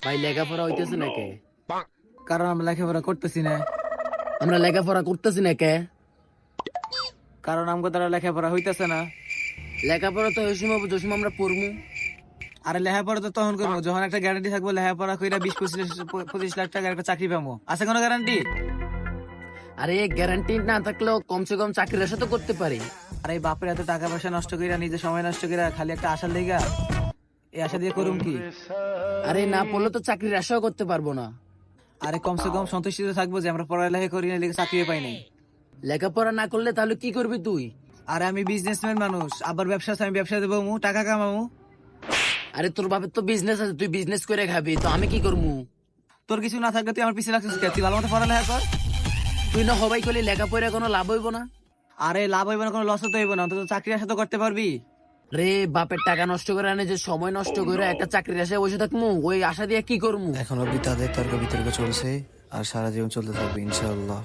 ভাই লেখাপড়া হইতেছে না কে? কারণ আমরা লেখাপড়া করতেছি না। আমরা লেখাপড়া করতেছি না কে? কারণ আমাকে দ্বারা লেখাপড়া হইতেছে না। লেখাপড়া তো ওই সময় যে সময় আমরা পড়মু। আরে লেখাপড়া তো তখন করবো যখন একটা গ্যারান্টি থাকবো, লেখাপড়া কইরা 20-25 লাখ টাকার একটা চাকরি পাবো। আছে কোনো গ্যারান্টি? আরে গ্যারান্টি না থাকলেও কমসে কম চাকরির আশা তো করতে পারি। আরে বাপের এত টাকা পয়সা নষ্ট কইরা, নিজে সময় নষ্ট কইরা খালি একটা আশার লেগা, এই আশা দিয়ে করুম কি? আরে না পড়লে তো চাকরির আশাও করতে পারবো না। আরে কমসে কম সন্তুষ্টিত থাকবো যে আমরা পড়ালেখা করি না, লেগে চাকরি পাই নাই। লেখাপড়া না করলে তাহলে কি করবি তুই? আরে আমি বিজনেসম্যান মানুষ, আবার ব্যবসা আছে, আমি ব্যবসা দেবো, টাকা কামাবো। আরে তোর বাপের তো বিজনেস আছে, তুই বিজনেস করে খাবি, তো আমি কি করবো? তোর কিছু না থাকলে তুই আমার পিছিয়ে লাগছিস কে? তুই ভালো মতো পড়ালেখা কর। তুই না হবাই করলে লেখাপড়া কোনো লাভ হইব না। আরে লাভ হইব না, কোনো লস তো হইব না, অন্তত চাকরি আশা তো করতে পারবি। রে বাপের টাকা নষ্ট করে আনে, যে সময় নষ্ট করে একটা চাকরির আশায় বসে থাকবো, ওই আশা দিয়ে কি করবো? এখন অব্দি তাদের তর্ক বিতর্ক চলছে আর সারা জীবন চলতে থাকবে ইনশাআল্লাহ।